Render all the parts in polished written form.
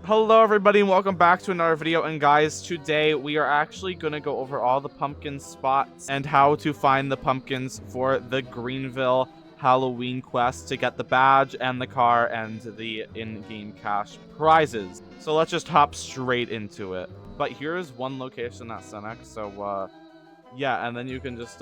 Hello everybody and welcome back to another video. And guys, today we are actually going to go over all the pumpkin spots and how to find the pumpkins for the Greenville Halloween quest to get the badge and the car and the in-game cash prizes. So let's just hop straight into it. But here's one location at Cenex, so yeah, and then you can just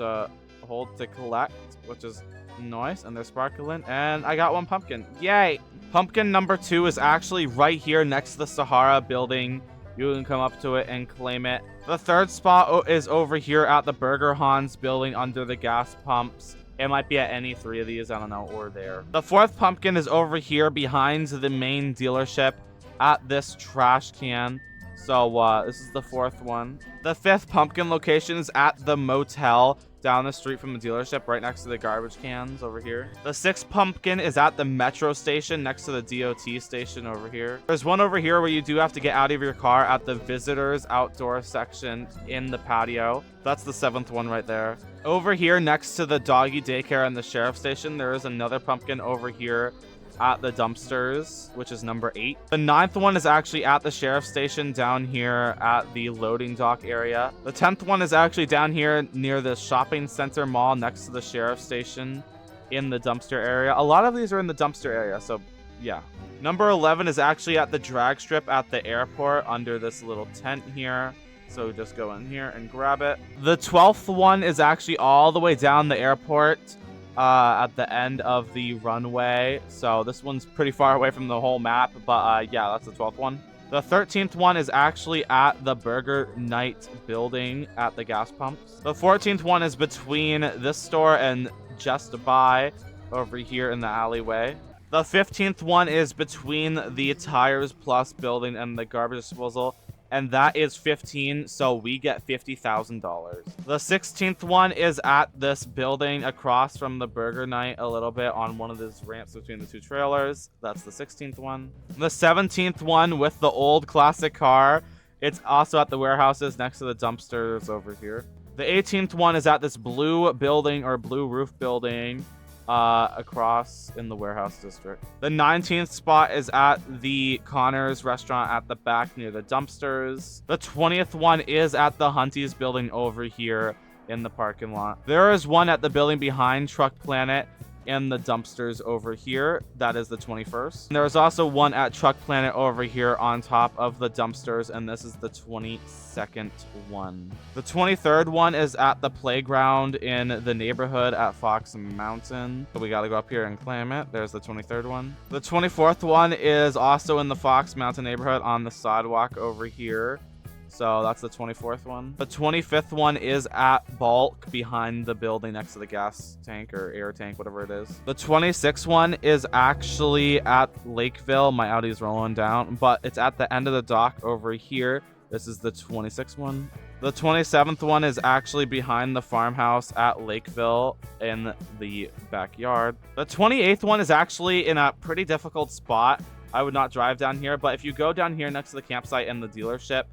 hold to collect, which is nice, and they're sparkling, and I got one pumpkin. Yay! Pumpkin number 2 is actually right here next to the Sahara building. You can come up to it and claim it. The third spot is over here at the Burger Hans building under the gas pumps. It might be at any 3 of these, I don't know, or there. The fourth pumpkin is over here behind the main dealership at this trash can. So this is the fourth one. The fifth pumpkin location is at the motel down the street from the dealership, right next to the garbage cans over here. The sixth pumpkin is at the metro station next to the DOT station over here. There's one over here where you do have to get out of your car at the visitors outdoor section in the patio. That's the seventh one right there. Over here next to the doggy daycare and the sheriff station, there is another pumpkin over here at the dumpsters, which is number 8. The ninth one is actually at the sheriff station down here at the loading dock area. The 10th one is actually down here near the shopping center mall next to the sheriff station in the dumpster area. A lot of these are in the dumpster area, so yeah. Number 11 is actually at the drag strip at the airport under this little tent here. So just go in here and grab it. The 12th one is actually all the way down the airport at the end of the runway. So this one's pretty far away from the whole map, but yeah, that's the 12th one. The 13th one is actually at the Burger Night building at the gas pumps. The 14th one is between this store and Just Buy over here in the alleyway. The 15th one is between the Tires Plus building and the garbage disposal, and that is 15, so we get $50,000. The 16th one is at this building across from the Burger Night a little bit on one of these ramps between the 2 trailers. That's the 16th one. The 17th one with the old classic car, it's also at the warehouses next to the dumpsters over here. The 18th one is at this blue building or blue roof building across in the warehouse district. The 19th spot is at the Connor's restaurant at the back near the dumpsters. The 20th one is at the Hunties building over here in the parking lot. There is one at the building behind Truck Planet in the dumpsters over here. That is the 21st. And there's also one at Truck Planet over here on top of the dumpsters, and this is the 22nd one. The 23rd one is at the playground in the neighborhood at Fox Mountain. So we gotta go up here and claim it. There's the 23rd one. The 24th one is also in the Fox Mountain neighborhood on the sidewalk over here. So that's the 24th one. The 25th one is at Bulk behind the building next to the gas tank or air tank, whatever it is. The 26th one is actually at Lakeville. My Audi's rolling down, but it's at the end of the dock over here. This is the 26th one. The 27th one is actually behind the farmhouse at Lakeville in the backyard. The 28th one is actually in a pretty difficult spot. I would not drive down here, but if you go down here next to the campsite and the dealership,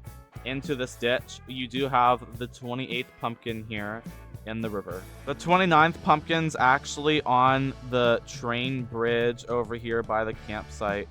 into this ditch, you do have the 28th pumpkin here in the river. The 29th pumpkin's actually on the train bridge over here by the campsite.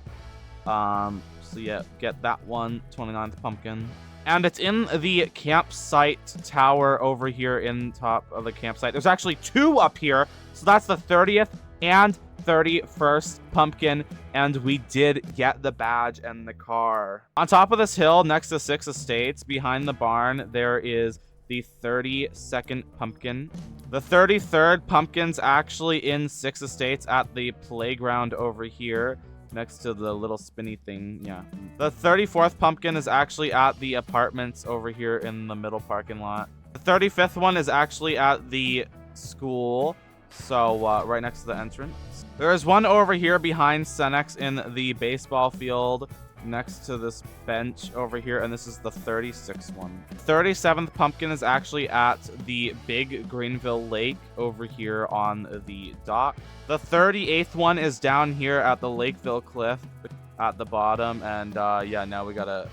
So yeah, get that one, 29th pumpkin. And it's in the campsite tower over here in top of the campsite. There's actually 2 up here. So that's the 30th and 31st pumpkin, and we did get the badge and the car. On top of this hill next to 6 Estates behind the barn, there is the 32nd pumpkin. The 33rd pumpkin's actually in 6 Estates at the playground over here next to the little spinny thing. Yeah. The 34th pumpkin is actually at the apartments over here in the middle parking lot. The 35th one is actually at the school, so right next to the entrance. There is one over here behind Cenex in the baseball field next to this bench over here, and this is the 36th one. 37th pumpkin is actually at the big Greenville Lake over here on the dock. The 38th one is down here at the Lakeville Cliff at the bottom, and yeah, now we gotta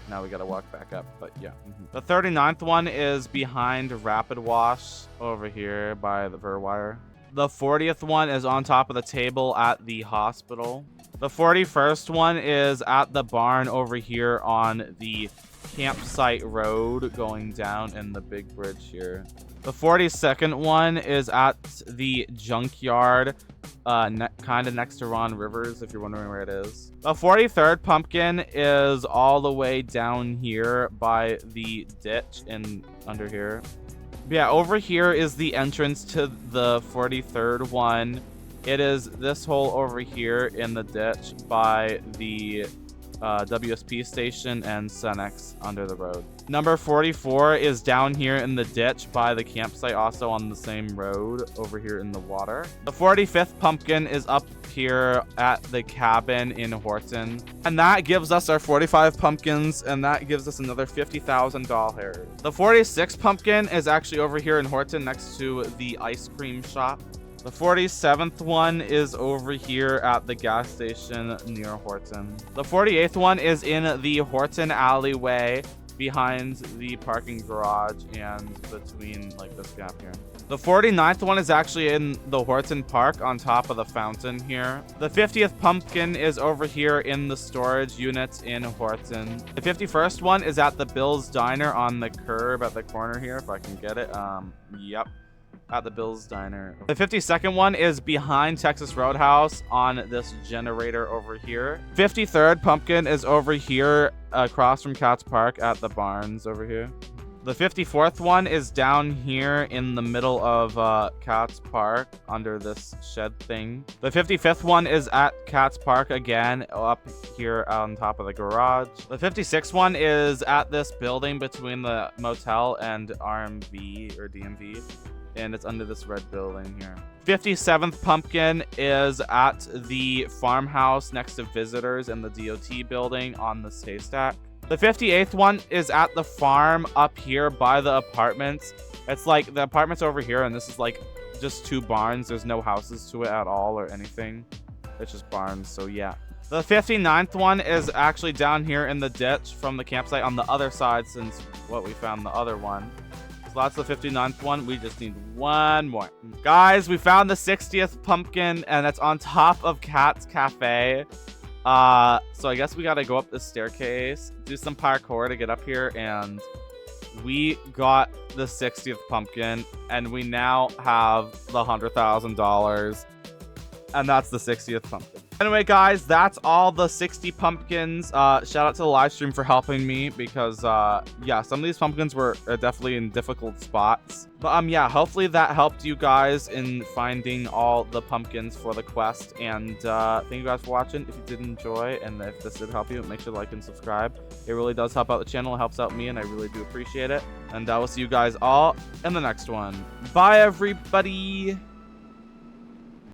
walk back up, but yeah. The 39th one is behind Rapid Wash over here by the Verwire. The 40th one is on top of the table at the hospital. The 41st one is at the barn over here on the campsite road going down in the big bridge here. The 42nd one is at the junkyard, kind of next to Ron Rivers, if you're wondering where it is. The 43rd pumpkin is all the way down here by the ditch and under here. Yeah, over here is the entrance to the 43rd one. It is this hole over here in the ditch by the WSP station and Cenex under the road. Number 44 is down here in the ditch by the campsite, also on the same road over here in the water. The 45th pumpkin is up here at the cabin in Horton. And that gives us our 45 pumpkins, and that gives us another $50,000. The 46th pumpkin is actually over here in Horton next to the ice cream shop. The 47th one is over here at the gas station near Horton. The 48th one is in the Horton alleyway behind the parking garage and between like this gap here. The 49th one is actually in the Horton Park on top of the fountain here. The 50th pumpkin is over here in the storage unit in Horton. The 51st one is at the Bill's Diner on the curb at the corner here, if I can get it. Yep. At the Bill's Diner. The 52nd one is behind Texas Roadhouse on this generator over here. 53rd pumpkin is over here across from Cats Park at the barns over here. The 54th one is down here in the middle of Cats Park under this shed thing. The 55th one is at Cats Park again, up here on top of the garage. The 56th one is at this building between the motel and RMV or DMV. And it's under this red building here. 57th pumpkin is at the farmhouse next to visitors in the DOT building on this haystack. The 58th one is at the farm up here by the apartments. It's like the apartments over here, and this is like just two barns. There's no houses to it at all or anything. It's just barns, so yeah. The 59th one is actually down here in the ditch from the campsite on the other side since what we found the other one. So that's the 59th one. We just need one more. Guys, we found the 60th pumpkin, and it's on top of Cat's Cafe. So I guess we gotta go up this staircase, do some parkour to get up here, and we got the 60th pumpkin, and we now have the $100,000, and that's the 60th pumpkin. Anyway, guys, that's all the 60 pumpkins. Shout out to the live stream for helping me because, yeah, some of these pumpkins were definitely in difficult spots. But, yeah, hopefully that helped you guys in finding all the pumpkins for the quest. And thank you guys for watching. If you did enjoy and if this did help you, make sure to like and subscribe. It really does help out the channel. It helps out me, and I really do appreciate it. And I will see you guys all in the next one. Bye, everybody.